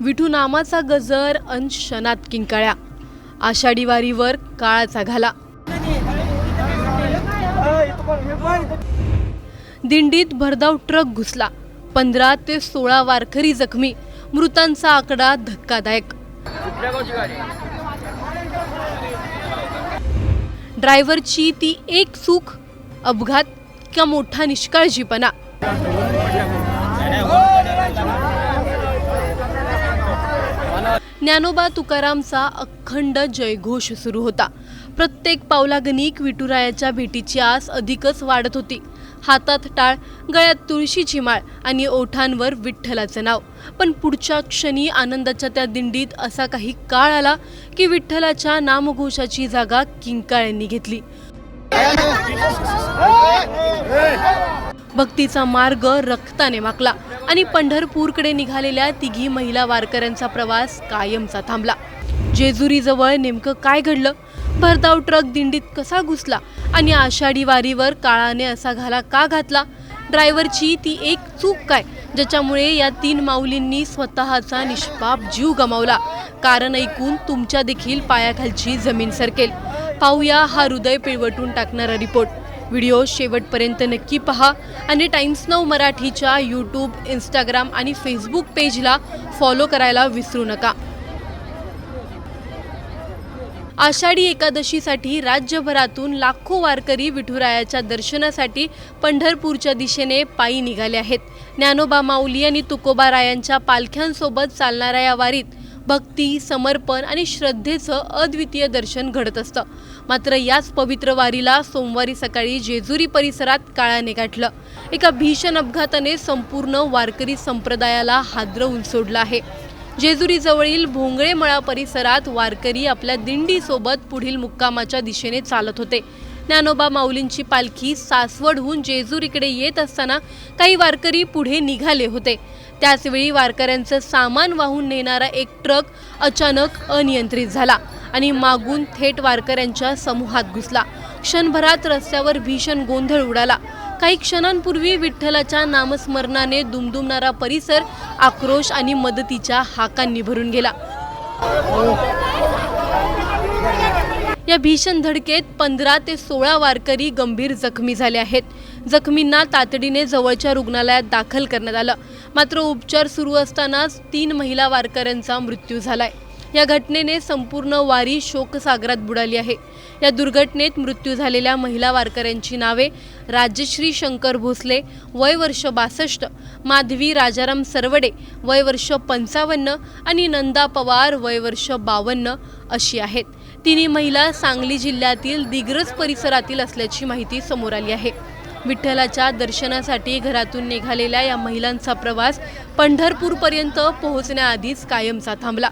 विठू नामाचा गजर अन क्षणात किंकाळ्या, आषाढी वारीवर काळाचा घाला। दिंडीत भरधाव ट्रक घुसला, 15 ते 16 वारकरी जखमी, मृतांचा आकडा धक्कादायक। ड्रायव्हरची ती एक चूक, अपघात का मोठा निष्काळजीपणा? ज्ञानोबा तुकारामचा अखंड जयघोष सुरू होता। प्रत्येक पावलागणिक विठुरायाच्या भेटीची आस अधिकच वाढत होती। हातात टाळ, गळ्यात तुळशीची माळ आणि ओठांवर विठ्ठलाचं नाव। पण पुढच्या क्षणी आनंदाच्या त्या दिंडीत असा काही काळ आला की विठ्ठलाच्या नामघोषाची जागा किंकाळ्यांनी घेतली। भक्तीचा मार्ग रक्ताने माखला आणि पंढरपूरकडे निघालेल्या तिघी महिला वारकऱ्यांचा प्रवास कायमचा थांबला। जेजुरीजवळ नेमकं काय घडलं? भरधाव ट्रक दिंडीत कसा घुसला आणि आषाढी वारीवर काळाने असा घाला का घातला? ड्रायव्हरची ती एक चूक काय, ज्याच्यामुळे या 3 माऊलींनी स्वतःचा निष्पाप जीव गमावला? कारण ऐकून तुमच्या देखील पायाखालची जमीन सरकेल। पाहूया हा हृदय पिळवटून टाकणारा रिपोर्ट। व्हिडिओ शेवटपर्यंत नक्की पहा आणि टाइम्स नाऊ मराठीच्या यूट्यूब, इंस्टाग्राम आणि फेसबुक पेजला फॉलो करायला विसरू नका। आषाढी एकादशीसाठी राज्यभरातून लाखो वारकरी विठुरायाच्या दर्शनासाठी पंढरपूरच्या दिशेने पायी निघाले आहेत। ज्ञानोबा माऊली आणि तुकोबारायांच्या पालख्यांसोबत चालणाऱ्या या वारीत भक्ती, समर्पण आणि श्रद्धेचं अद्वितीय दर्शन घडत असतं। मात्र याच पवित्र वारीला सोमवारी सकाळी जेजुरी परिसरात काळाने गाठलं। एका भीषण अपघाताने संपूर्ण वारकरी संप्रदायाला हादरवून सोडलं आहे। जेजुरी जवळील भोंगळेमळा परिसरात वारकरी आपल्या दिंडीसोबत पुढील मुक्कामाच्या दिशेने चालत होते। ज्ञानोबा माऊलींची पालखी सासवडहून जेजुरीकडे येत असताना काही वारकरी पुढे निघाले होते। त्याचवेळी वारकऱ्यांचं सामान वाहून नेणारा एक ट्रक अचानक अनियंत्रित झाला आणि मागून थेट वारकऱ्यांच्या समूहात घुसला। क्षणभरात रस्त्यावर भीषण गोंधळ उडाला। काही क्षणांपूर्वी विठ्ठलाच्या नामस्मरणाने दुमदुमणारा परिसर आक्रोश आणि मदतीच्या हाकांनी भरून गेला। या भीषण धडकेत 15 ते 16 वारकरी गंभीर जखमी झाले आहेत। जखमींना तातडीने जवळच्या रुग्णालयात दाखल करण्यात आलं। मात्र उपचार सुरू असतानाच 3 महिला वारकऱ्यांचा मृत्यू झालाय। या घटनेने संपूर्ण वारी शोकसागरात बुडाली आहे। या दुर्घटनेत मृत्यू झालेल्या महिला वारकऱ्यांची नावे राजश्री शंकर भोसले, वय वर्ष 62, माधवी राजाराम सरवडे, वय वर्ष 55 आणि नंदा पवार, वय वर्ष 52 अशी आहेत। तिन्ही महिला सांगली जिल्ह्यातील दिग्रस परिसरातील असल्याची माहिती समोर आली आहे। विठ्ठलाच्या दर्शनासाठी घरातून निघालेल्या या महिलांचा प्रवास पंढरपूरपर्यंत पोहोचण्याआधीच कायमचा थांबला।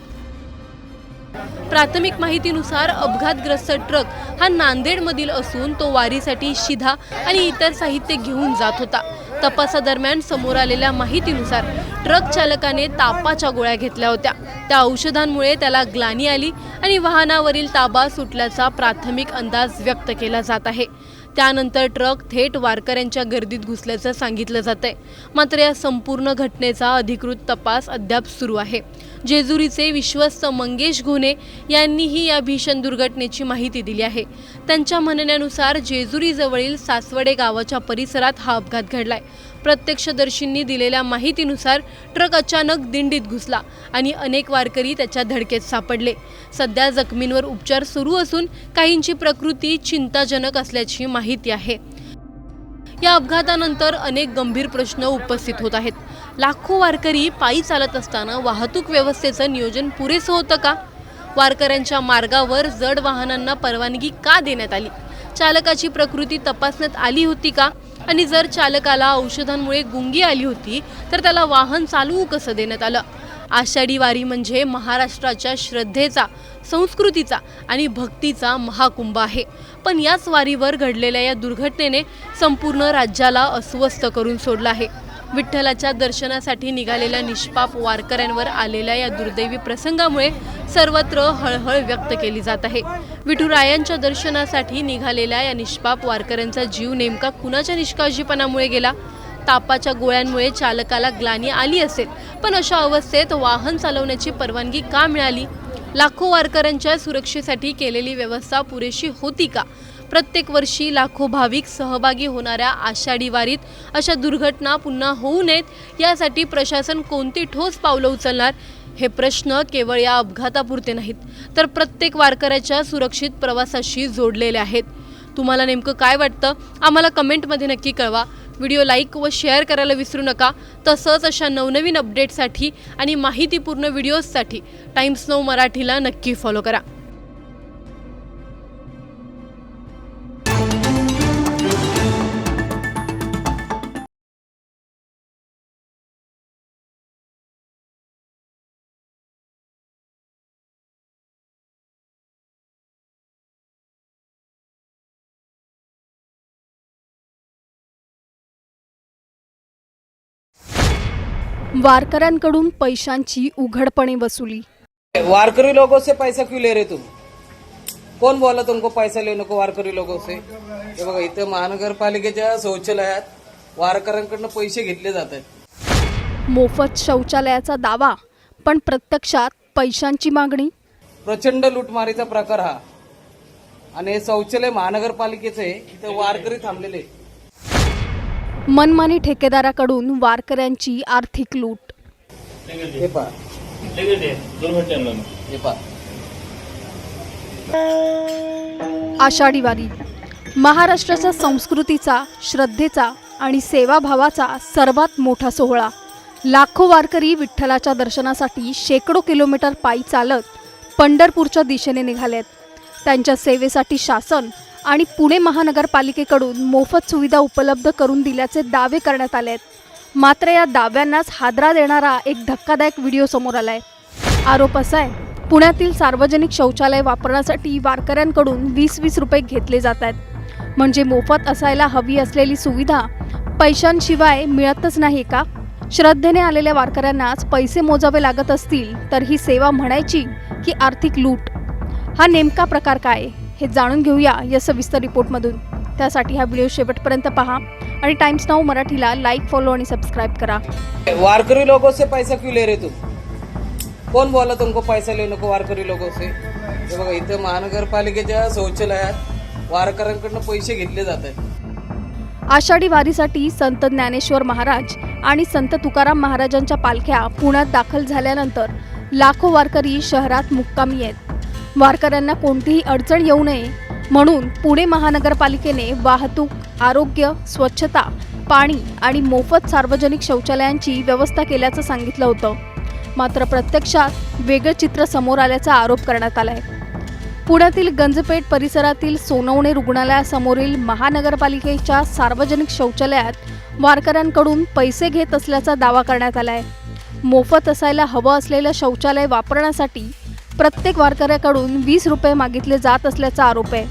प्राथमिक माहितीनुसार अपघातग्रस्त ट्रक हा नांदेडमधील असून तो वारीसाठी शिधा आणि इतर साहित्य घेऊन जात होता। तपासादरम्यान समोर आलेल्या माहितीनुसार ट्रक चालकाने तापाच्या गोळ्या घेतल्या होत्या। त्या औषधांमुळे त्याला ग्लानी आली आणि वाहनावरील ताबा सुटल्याचा प्राथमिक अंदाज व्यक्त केला जात आहे। त्यानंतर ट्रक थेट वारकऱ्यांच्या गर्दीत घुसल्याचं सांगितलं जातंय। मात्र या संपूर्ण घटनेचा अधिकृत तपास अद्याप सुरू आहे। जेजुरीचे विश्वस्त मंगेश घोणे यांनीही या भीषण दुर्घटनेची माहिती दिली आहे। त्यांच्या म्हणण्यानुसार जेजुरी जवळील सासवडे गावाच्या परिसरात हा अपघात घडलाय। प्रत्यक्षदर्शींनी दिलेल्या माहितीनुसार ट्रक अचानक दिंडीत घुसला आणि अनेक वारकरी त्याच्या धडकेत सापडले। सध्या जखमींवर उपचार सुरू असून काहींची प्रकृती चिंताजनक असल्याची माहिती आहे। या अपघातानंतर अनेक गंभीर प्रश्न उपस्थित होत आहेत। लाखो वारकरी पायी चालत असताना वाहतूक व्यवस्थेचं नियोजन पुरेसं होतं का? वारकऱ्यांच्या मार्गावर जड वाहनांना परवानगी का देण्यात आली? चालकाची प्रकृती तपासण्यात आली होती का? आणि जर चालकाला औषधांमुळे गुंगी आली होती तर त्याला वाहन चालवू कसं देण्यात आलं? आषाढी वारी म्हणजे महाराष्ट्राच्या श्रद्धेचा, संस्कृतीचा आणि भक्तीचा महाकुंभ आहे। पण याच वारीवर घडलेल्या या दुर्घटनेने संपूर्ण राज्याला अस्वस्थ करून सोडलं आहे। विठ्ठलाच्या दर्शनासाठी निघालेल्या निष्पाप वारकऱ्यांवर आलेल्या या दुर्दैवी प्रसंगामुळे सर्वत्र हळहळ व्यक्त केली जात आहे। विठुरायांच्या दर्शनासाठी निघालेल्या या निष्पाप वारकऱ्यांचा जीव नेमका कुणाच्या निष्काळजीपणामुळे गेला? तापाच्या गोळ्यांमुळे चालकाला ग्लानी आली असेल, पण अशा अवस्थेत वाहन चालवण्याची परवानगी का मिळाली? लाखो वारकऱ्यांच्या सुरक्षेसाठी केलेली व्यवस्था पुरेशी होती का? प्रत्येक वर्षी लाखो भाविक सहभागी होणाऱ्या आषाढी वारीत अशा दुर्घटना पुन्हा होऊ नयेत यासाठी प्रशासन कोणती ठोस पावलं उचलणार? हे प्रश्न केवळ या अपघातापुरते नाहीत, तर प्रत्येक वारकऱ्याच्या सुरक्षित प्रवासाशी जोडलेले आहेत. तुम्हाला नेमकं काय वाटतं? आम्हाला कमेंटमध्ये नक्की कळवा. व्हिडिओ लाईक व शेअर करायला विसरू नका. तसंच अशा नवनवीन अपडेट्ससाठी आणि माहितीपूर्ण व्हिडिओजसाठी टाइम्स नाऊ मराठीला नक्की फॉलो करा. वारकऱ्यांकडून पैशांची उघडपणे वसुली. वारकरी लोगों से पैसा क्यों ले रहे तुम? कौन बोला तुमको पैसा लेने को वारकरी लोगों से? हे बघा, इथं महानगरपालिकेच्या शौचालयात वारकऱ्यांकडनं पैसे घेतले जात आहेत. मोफत शौचालयाचा दावा, पण प्रत्यक्षात पैशांची मागणी. प्रचंड लूटमारीचा प्रकार हा. आणि हे शौचालय महानगरपालिकेचं आहे, इथं वारकरी थांबलेले. मनमानी ठेकेदाराकडून वारकऱ्यांची आर्थिक लूट. हे पहा, हे पहा. आषाढी वारी महाराष्ट्राच्या संस्कृतीचा, श्रद्धेचा आणि सेवाभावाचा सर्वात मोठा सोहळा. लाखो वारकरी विठ्ठलाच्या दर्शनासाठी शेकडो किलोमीटर पायी चालत पंढरपूरच्या दिशेने निघालेत. त्यांच्या सेवेसाठी शासन आणि पुणे महानगरपालिकेकडून मोफत सुविधा उपलब्ध करून दिल्याचे दावे करण्यात आले आहेत. मात्र या दाव्यांनाच हादरा देणारा एक धक्कादायक व्हिडिओ समोर आलाय. आरोप असा आहे, पुण्यातील सार्वजनिक शौचालय वापरण्यासाठी वारकऱ्यांकडून 20-20 रुपये घेतले जात आहेत. म्हणजे मोफत असायला हवी असलेली सुविधा पैशांशिवाय मिळतच नाही का? श्रद्धेने आलेल्या वारकऱ्यांनाच पैसे मोजावे लागत असतील तर ही सेवा म्हणायची की आर्थिक लूट? हा नेमका प्रकार काय हे जाणून घेऊया या सविस्तर रिपोर्टमधून. त्यासाठी हा व्हिडिओ शेवटपर्यंत पहा आणि टाइम्स नाऊ मराठीला लाईक, फॉलो आणि सबस्क्राईब करा. वारकरी लोगों से पैसा क्यों ले रहे तुम? कौन बोला तुमको पैसा लेने को वारकरी लोगों से? हे बघा, इथं महानगरपालिकेच्या शौचालयात वारकऱ्यांकडनं पैसे घेतले जात आहेत. आषाढी वारीसाठी संत ज्ञानेश्वर महाराज आणि संत तुकाराम महाराजांच्या पालख्या पुण्यात दाखल झाल्यानंतर लाखो वारकरी शहरात मुक्कामी आहेत. वारकऱ्यांना कोणतीही अडचण येऊ नये म्हणून पुणे महानगरपालिकेने वाहतूक, आरोग्य, स्वच्छता, पाणी आणि मोफत सार्वजनिक शौचालयांची व्यवस्था केल्याचं सांगितलं होतं. मात्र प्रत्यक्षात वेगळं चित्र समोर आल्याचा आरोप करण्यात आलाय. पुण्यातील गंजपेठ परिसरातील सोनवणे रुग्णालयासमोरील महानगरपालिकेच्या सार्वजनिक शौचालयात वारकऱ्यांकडून पैसे घेत असल्याचा दावा करण्यात आलाय. मोफत असायला हवं असलेलं शौचालय वापरण्यासाठी प्रत्येक वारकऱ्याकडून 20 रुपये मागितले जात असल्याचा आरोप आहे.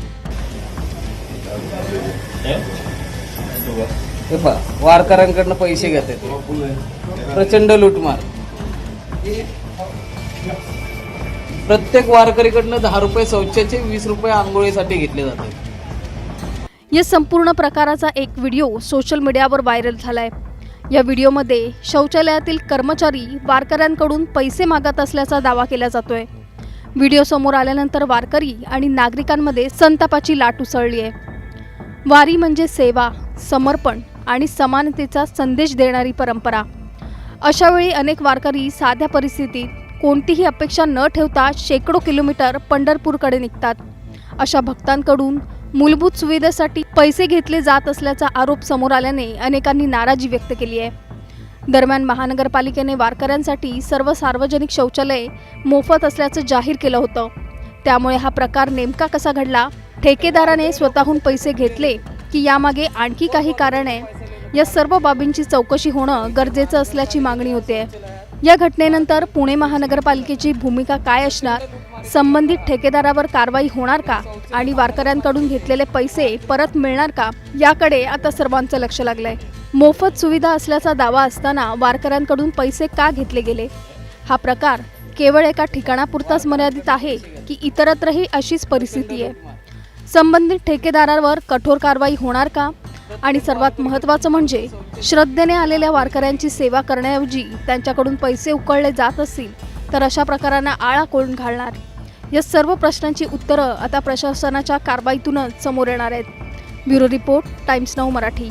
हे पहा, वारकऱ्यांकडनं पैसे घेतात. प्रचंड लूटमार. प्रत्येक वारकरीकडनं 10 रुपये शौचाचे, 20 रुपये आंघोळीसाठी घेतले जातात. या संपूर्ण प्रकाराचा एक व्हिडिओ सोशल मीडियावर व्हायरल झालाय. या व्हिडिओमध्ये शौचालयातील कर्मचारी वारकऱ्यांकडून पैसे मागत असल्याचा दावा केला जातोय. व्हिडिओ समोर आल्यानंतर वारकरी आणि नागरिकांमध्ये संतापाची लाट उसळली आहे. वारी म्हणजे सेवा, समर्पण आणि समानतेचा संदेश देणारी परंपरा. अशावेळी अनेक वारकरी साध्या परिस्थितीत कोणतीही अपेक्षा न ठेवता शेकडो किलोमीटर पंढरपूरकडे निघतात. अशा भक्तांकडून मूलभूत सुविधेसाठी पैसे घेतले जात असल्याचा आरोप समोर आल्याने अनेकांनी नाराजी व्यक्त केली आहे. दरम्यान महानगरपालिकेने वारकऱ्यांसाठी सर्व सार्वजनिक शौचालय मोफत असल्याचं जाहीर केलं होतं. त्यामुळे हा प्रकार नेमका कसा घडला? ठेकेदाराने स्वतःहून पैसे घेतले की यामागे आणखी काही कारण आहे? या सर्व बाबींची चौकशी होणं गरजेचं असल्याची मागणी होते. या घटनेनंतर पुणे महानगरपालिकेची भूमिका काय असणार? संबंधित ठेकेदारावर कारवाई होणार का? आणि वारकऱ्यांकडून घेतलेले पैसे परत मिळणार का? याकडे आता सर्वांचं लक्ष लागलंय. मोफत सुविधा असल्याचा दावा असताना वारकऱ्यांकडून पैसे का घेतले गेले? हा प्रकार केवळ एका ठिकाणापुरताच मर्यादित आहे की इतरत्रही अशीच परिस्थिती आहे? संबंधित ठेकेदारावर कठोर कारवाई होणार का? आणि सर्वात महत्त्वाचं म्हणजे श्रद्धेने आलेल्या वारकऱ्यांची सेवा करण्याऐवजी त्यांच्याकडून पैसे उकळले जात असतील तर अशा प्रकारांना आळा कोण घालणार? या सर्व प्रश्नांची उत्तरं आता प्रशासनाच्या कारवाईतूनच समोर येणार आहेत. Bureau report, times now Marathi.